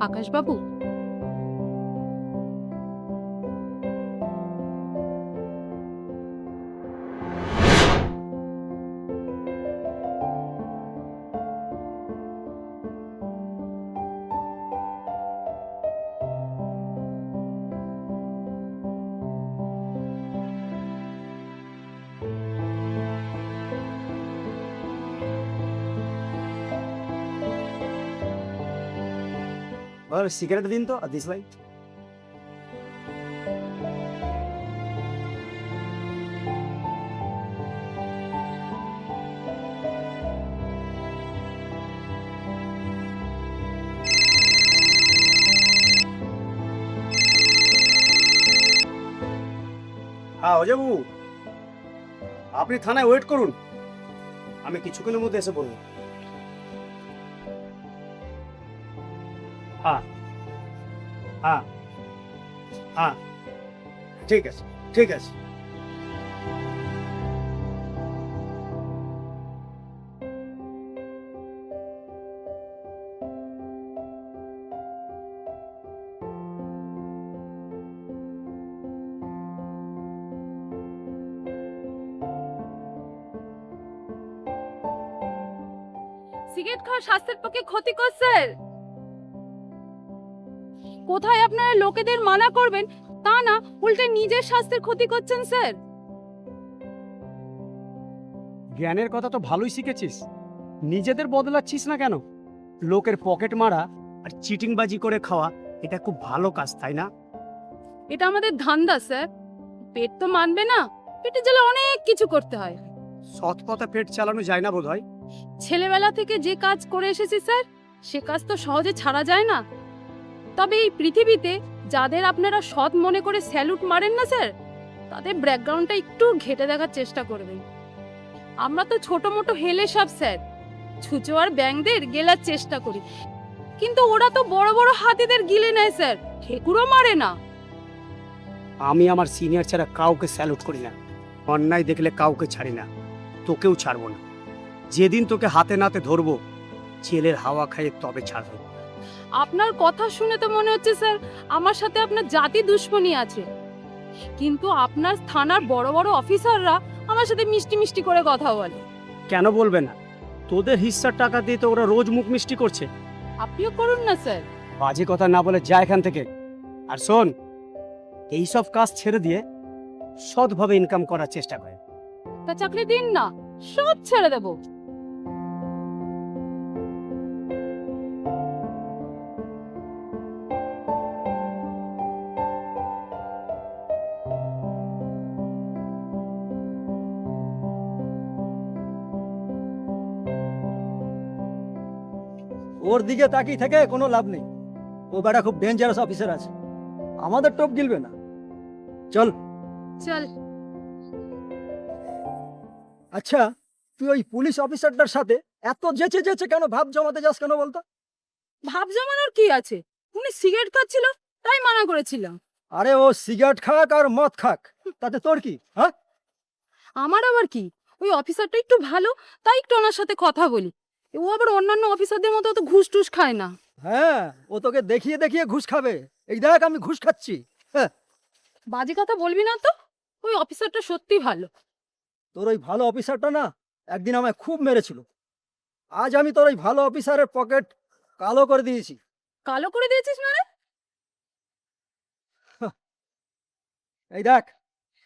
আকাশবাবু, cigarette দিন তো আদিস ভাই। হ্যাঁ অজয়বাবু, আপনি থানায় ওয়েট করুন, আমি কিছুক্ষণের মধ্যে এসে বলবো। হ্যাঁ হ্যাঁ হ্যাঁ, ঠিক আছে ঠিক আছে। সিগারেট খাওয়া স্বাস্থ্যের পক্ষে ক্ষতিকর স্যার। কোথায় আপনারা লোকেদের মানা করবেন, তা না উল্টে নিজের স্বাস্থ্যের ক্ষতি করছেন স্যার। জ্ঞানের কথা তো ভালোই শিখেছিস, নিজেদের বদলাচ্ছিস না কেন? লোকের পকেট মারা আর চিটিংবাজি করে খাওয়া এটা খুব ভালো কাজ, তাই না? এটা আমাদের ধান্দা স্যার, পেট তো মানবে না, পেটের জ্বালা অনেক কিছু করতে হয়। সৎ পথে পেট চালানো যায় না বোধ হয়। ছেলেবেলা থেকে যে কাজ করে এসেছি স্যার, সে কাজ তো সহজে ছাড়া যায় না। তবে এই পৃথিবীতে যাদের আপনারা সৎ মনে করে স্যালুট মারেন না স্যার, তাদের ব্যাকগ্রাউন্ডটা একটু ঘেটে দেখার চেষ্টা করবেন। আমরা তো ছোট মোটো হেলে সব স্যার, ছুঁচো আর ব্যাঙদের গেলার চেষ্টা করি, কিন্তু ওরা তো বড় বড় হাতিদের গিলে নেয় স্যার, ঠেকুরও মারে না। আমি আমার সিনিয়র ছাড়া কাউকে স্যালুট করি না, অন্যায় দেখলে কাউকে ছাড়ি না, তোকেও ছাড়বো না। যেদিন তোকে হাতে নাতে ধরবো, ছেলের হাওয়া খাইয়ে তবে ছাড়বো। আপনার কথা শুনে তো মনে হচ্ছে স্যার আমার সাথে আপনার জাতি দুশ্মনী আছে, কিন্তু আপনার থানার বড় বড় অফিসাররা আমার সাথে মিষ্টি মিষ্টি করে কথা বলে। কেন বলবে না? তোদের হিস্সার টাকা দিয়ে তো ওরা রোজ মুখ মিষ্টি করছে। আপনিও করুন না স্যার। বাজে কথা না বলে যা এখান থেকে। আর শোন, এইসব কাজ ছেড়ে দিয়ে সৎভাবে ইনকাম করার চেষ্টা করে। তা চাকরি দিন না, সব ছেড়ে দেবো। ওর দিকে তাকিয়ে থেকে কোনো লাভ নেই, ও বেটা খুব ডেঞ্জারাস অফিসার আছে, আমাদের টপ গিলবে না। চল। চল। আচ্ছা, তুই ওই পুলিশ অফিসারটার সাথে এত যেচে যেচে কেন ভাব জমাতে যাস কেন বলতো? ভাব জমানোর কি আছে, উনি সিগারেট খাচ্ছিল তাই মানা করেছিলাম। আরে ও সিগারেট খাক আর মদ খাক, তাতে তোর কি? হ্যাঁ, আমার আবার কি, ওই অফিসারটা একটু ভালো তাই একটু ওনার সাথে কথা বলি। ও আবার অন্যান্য অফিসারদের মতো তো ঘুষ টুস খায় না। হ্যাঁ, ও তোকে দেখিয়ে দেখিয়ে ঘুষ খাবে। এই দেখ আমি ঘুষ খাচ্ছি। হ্যাঁ, বাজে কথা বলবি না তো, ওই অফিসারটা সত্যি ভালো। তোর ওই ভালো অফিসারটা না একদিন আমায় খুব মেরেছিল। আজ আমি তোর ওই ভালো অফিসারের পকেট কালো করে দিয়েছি। কালো করে দিয়েছিস মানে? এই দেখ,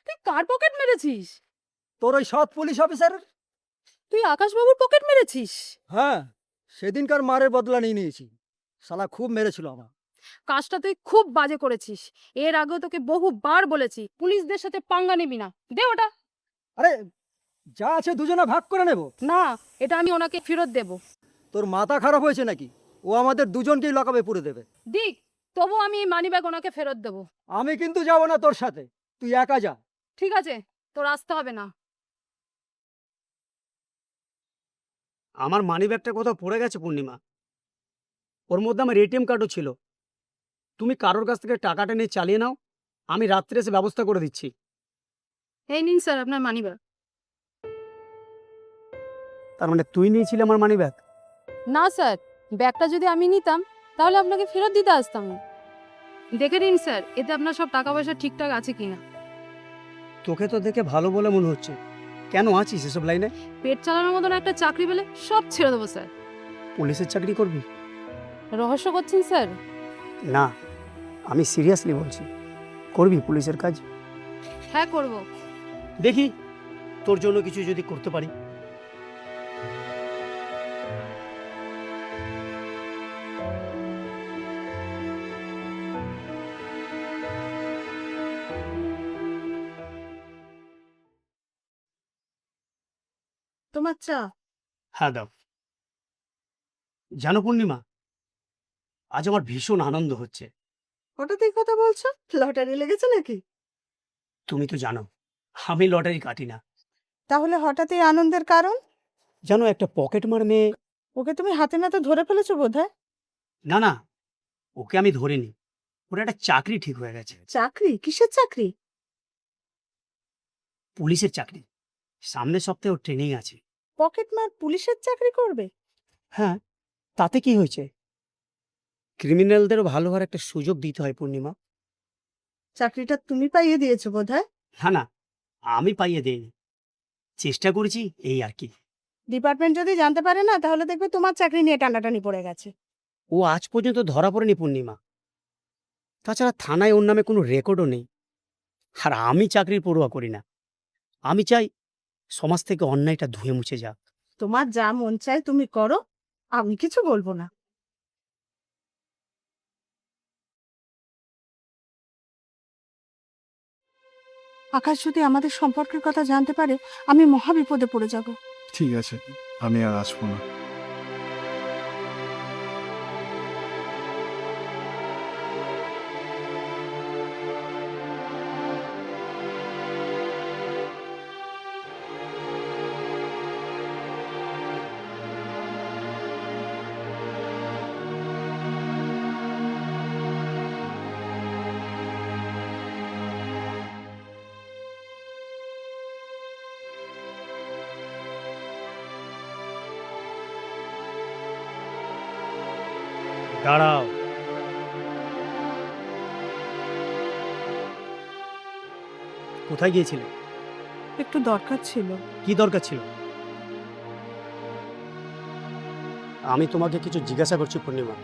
তুই কার পকেট মেরেছিস? তোর ওই সৎ পুলিশ অফিসারের। তুই আকাশবাবুর পকেট মেরেছিস? হ্যাঁ, সেদিনকার মারের বদলা নিয়ে নিয়েছি। শালা খুব মেরেছিল আমার। কাজটা তুই খুব বাজে করেছিস। এর আগেও তোকে বহুবার বলেছি পুলিশদের সাথে পাঙ্গা নিবি না। দে ওটা। আরে যা আছে দুজনে ভাগ করে নেব। না, এটা আমি ওনাকে ফেরত দেব। তোর মাথা খারাপ হয়েছে নাকি? ও আমাদের দুজনকেই লকাবে পুরে দেবে। দিক, তবু আমি এই মানিব্যাগ ওনাকে ফেরত দেব। আমি কিন্তু যাব না তোর সাথে, তুই একা যা। ঠিক আছে, তোর আসতে হবে না। আমার মানিব্যাগটা কোথাও পড়ে গেছে পূর্ণিমা, ওর মধ্যে আমার এটিএম কার্ডও ছিল। তুমি কারোর কাছ থেকে টাকাটা নিয়ে চালিয়ে নাও, আমি রাত্রে এসে ব্যবস্থা করে দিচ্ছি। এই নিন স্যার আপনার মানিব্যাগ। তার মানে তুই নিয়েছিলি আমার মানিব্যাগ? না স্যার, ব্যাগটা যদি আমি নিতাম তাহলে আপনাকে ফেরত দিতে আসতাম না। দেখে নিন স্যার, এতে আপনার সব টাকা পয়সা ঠিকঠাক আছে কিনা। তোকে তো দেখে ভালো বলে মনে হচ্ছে, কেন আছিস এসব লাইনে? পেট চালানোর মতন একটা চাকরি পেলে সব ছেড়ে দেবো স্যার। পুলিশের চাকরি করবি? রহস্য করছেন স্যার? না, আমি সিরিয়াসলি বলছি, করবি পুলিশের কাজ? হ্যাঁ করব। দেখি তোর জন্য কিছু যদি করতে পারি। তোমার চা। হ্যাঁ দাও। জানো পূর্ণিমা, আজ আমার ভীষণ আনন্দ হচ্ছে। হঠাৎ এই কথা বলছো? লটারি লেগেছে নাকি? তুমি তো জানো আমি লটারি কাটি না। তাহলে হঠাৎ এই আনন্দের কারণ? জানো, একটা পকেট মার মেয়ে। ওকে তুমি হাতে নাতে ধরে ফেলেছো বোধহয়। না না, ওকে আমি ধরিনি, ওর একটা চাকরি ঠিক হয়ে গেছে। চাকরি? কিসের চাকরি? পুলিশের চাকরি। সামনের সপ্তাহে ওর ট্রেনিং আছে। পকেট মার পুলিশের চাকরি করবে? হ্যাঁ, তাতে কি হয়েছে? ক্রিমিনালদেরও ভালো হওয়ার একটা সুযোগ দিতে হয় পূর্ণিমা। চাকরিটা তুমি পাইয়ে দিয়েছো বোধহয়। না না, আমি পাইয়ে দেইনি, চেষ্টা করেছি এই আর কি। ডিপার্টমেন্ট যদি জানতে পারে না, তাহলে দেখবে তোমার চাকরি নিয়ে টানাটানি পড়ে গেছে। ও আজ পর্যন্ত ধরা পড়েনি পূর্ণিমা। তাছাড়া থানায় ওর নামে কোনো রেকর্ডও নেই। আর আমি চাকরির পড়ুয়া করি না। আমি চাই সমাজ থেকে অন্যায়টা ধুয়ে মুছে যাক। তোমার যা মন চায় তুমি করো, আমি কিছু বলবো না। আকাশ যদি আমাদের সম্পর্কের কথা জানতে পারে, আমি মহা বিপদে পড়ে যাব। ঠিক আছে, আমি আর আসবো না। দাঁড়াও। কোথায় গিয়েছিলে? একটু দরকার ছিল। কি দরকার ছিল? আমি তোমাকে কিছু জিজ্ঞাসা করছি পূর্ণিমা।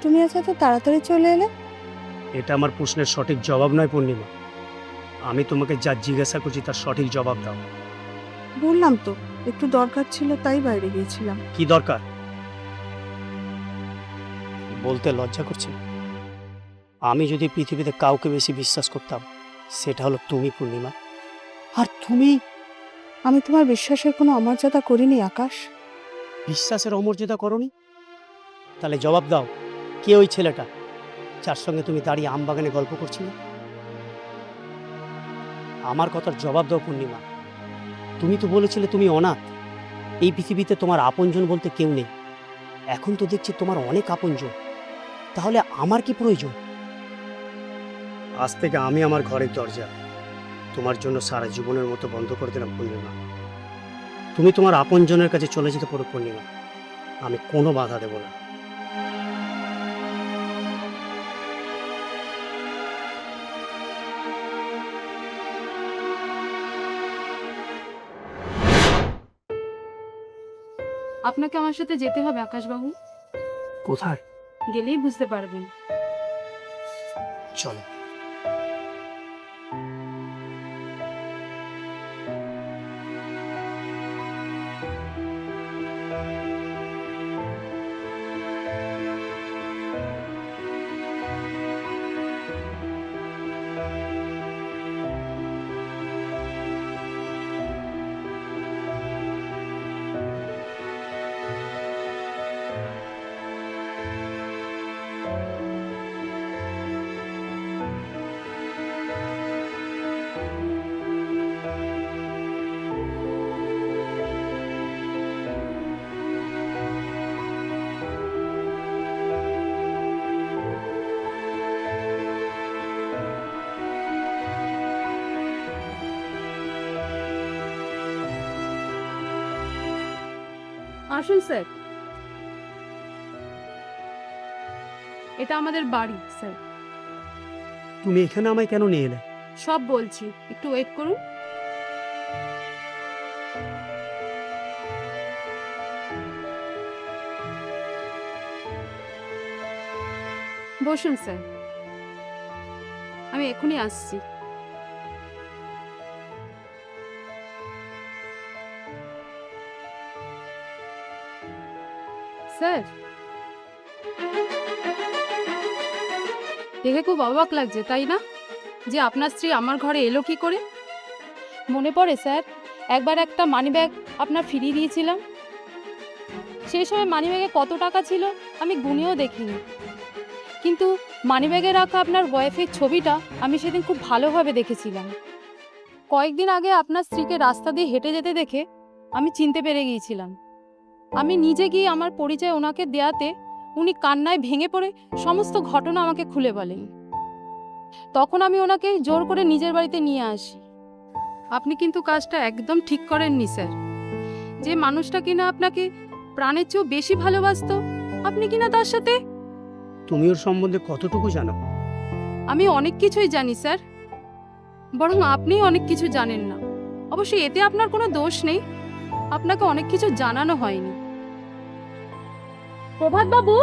তুমি আজ এত তাড়াতাড়ি চলে এলে? এটা আমার প্রশ্নের সঠিক জবাব নয় পূর্ণিমা। আমি তোমাকে যা জিজ্ঞাসা করছি তার সঠিক জবাব দাও। বললাম তো একটু দরকার ছিল, তাই বাইরে গিয়েছিলাম। কি দরকার? বলতে লজ্জা করছে। আমি যদি পৃথিবীতে কাউকে বেশি বিশ্বাস করতাম, সেটা হলো তুমি পূর্ণিমা। আর তুমি আমি তোমার বিশ্বাসের কোনো অমর্যাদা করিনি আকাশ। বিশ্বাসের অমর্যাদা করনি? তাহলে জবাব দাও, কে ওই ছেলেটা যার সঙ্গে তুমি দাঁড়িয়ে আমবাগানে গল্প করছিলে? আমার কথার জবাব দাও পূর্ণিমা। তুমি তো বলেছিলে তুমি অনাথ, এই পৃথিবীতে তোমার আপনজন বলতে কেউ নেই। এখন তো দেখছি তোমার অনেক আপনজন, তাহলে আমার কি প্রয়োজন? আজ থেকে আমি আমার ঘরের দরজা তোমার জন্য সারা জীবনের মতো বন্ধ করে দিলাম পূর্ণিমা। তুমি তোমার আপনজনের কাছে চলে যেতে পারো পূর্ণিমা, আমি কোনো বাধা দেব না। আপনাকে আমার সাথে যেতে হবে আকাশবাবু। কোথায়? গেলেই বুঝতে পারবেন। চলো। আসুন স্যার। এটা আমাদের বাড়ি স্যার। তুমি এখানে আমায় কেন নিয়ে এলে? সব বলছি, একটু ওয়েট করুন। বসুন স্যার, আমি এখনই আসছি। স্যার, দেখে খুব অবাক লাগছে তাই না, যে আপনার স্ত্রী আমার ঘরে এলো কি করে? মনে পড়ে স্যার, একবার একটা মানিব্যাগ আপনার ফিরিয়ে দিয়েছিলাম। সেই সময় মানিব্যাগে কত টাকা ছিল আমি গুনেও দেখিনি, কিন্তু মানিব্যাগে রাখা আপনার ওয়াইফের ছবিটা আমি সেদিন খুব ভালোভাবে দেখেছিলাম। কয়েকদিন আগে আপনার স্ত্রীকে রাস্তা দিয়ে হেঁটে যেতে দেখে আমি চিনতে পেরে গিয়েছিলাম। আমি নিজে গিয়ে আমার পরিচয় ওনাকে দেয়াতে উনি কান্নায় ভেঙে পড়ে সমস্ত ঘটনা আমাকে খুলে বলেন। তখন আমি ওনাকে জোর করে নিজের বাড়িতে নিয়ে আসি। আপনি কিন্তু কাজটা একদম ঠিক করেননি স্যার। যে মানুষটা কিনা আপনাকে প্রাণের চেয়েও বেশি ভালোবাসতো, আপনি কিনা তার সাথে। তুমি ওর সম্বন্ধে কতটুকু জানো? আমি অনেক কিছুই জানি স্যার, বরং আপনিই অনেক কিছু জানেন না। অবশ্যই এতে আপনার কোনো দোষ নেই, আপনাকে অনেক কিছু জানানো হয়নি। প্রভাত বাবু,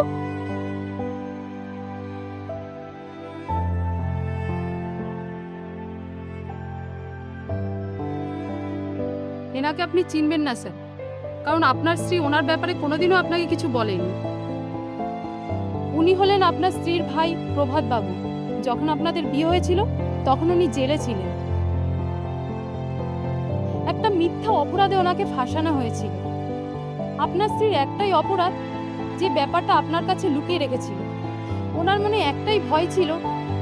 এনাকে আপনি চিনবেন না স্যার, কারণ আপনার স্ত্রী ওনার ব্যাপারে কোনোদিনও আপনাকে কিছু বলেনি। উনি হলেন আপনার স্ত্রীর ভাই প্রভাত বাবু। যখন আপনাদের বিয়ে হয়েছিল তখন উনি জেলে ছিলেন। একটা মিথ্যা অপরাধে ওনাকে ফাঁসানো হয়েছিল। আপনার স্ত্রীর একটাই অপরাধ, যে ব্যাপারটা আপনার কাছে লুকিয়ে রেখেছিল। ওনার মনে একটাই ভয় ছিল,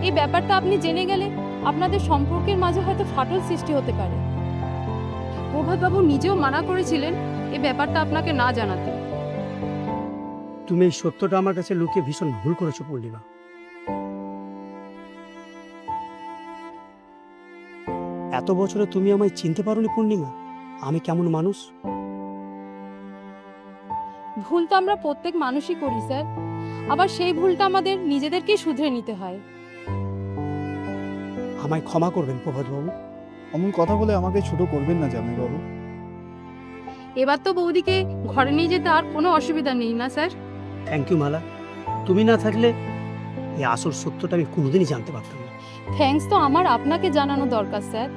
এই ব্যাপারটা আপনি জেনে গেলে আপনাদের সম্পর্কের মাঝে হয়তো ফাটল সৃষ্টি হতে পারে। প্রভাতবাবু নিজেও মানা করেছিলেন এই ব্যাপারটা আপনাকে না জানাতে। তুমি এই সত্যটা আমার কাছে লুকিয়ে ভীষণ ভুল করেছো পূর্ণিমা। এত বছরে তুমি আমায় চিনতে পারোনি পূর্ণিমা, আমি কেমন মানুষ। ভুল তো আমরা প্রত্যেক মানুষই করি স্যার, আবার সেই ভুলটা আমাদের নিজেদেরকেই শুধরে নিতে হয়। আমায় ক্ষমা করবেন প্রভাতবাবু। অমন কথা বলে আমাকে ছোট করবেন না জামাইবাবু। এবার তো বৌদিকে ঘরে নিয়ে যেতে আর কোনো অসুবিধা নেই না স্যার? থ্যাংক ইউ মালা, তুমি না থাকলে এই আসল সত্যটা আমি কোনোদিনই জানতে পারতাম না। থ্যাঙ্কস তো আমার আপনাকে জানানো দরকার স্যার।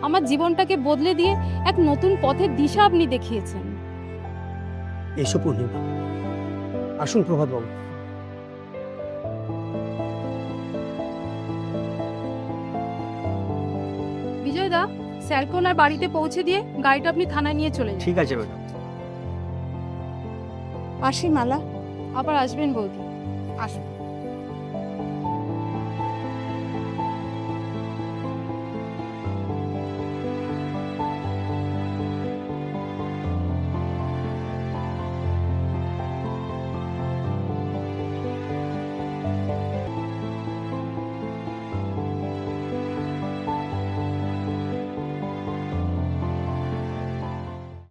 আমার জীবনটাকে বদলে দিয়ে এক নতুন পথের দিশা আপনি দেখিয়েছেন। এসো পূর্ণিমা, আসুন প্রভাতবাবু। বিজয় দা, স্যারকে ওনার বাড়িতে পৌঁছে দিয়ে গাড়িটা আপনি থানায় নিয়ে চলে যান। ঠিক আছে ম্যাডাম। আসি মালা। আবার আসবেন বৌদি। আসুন।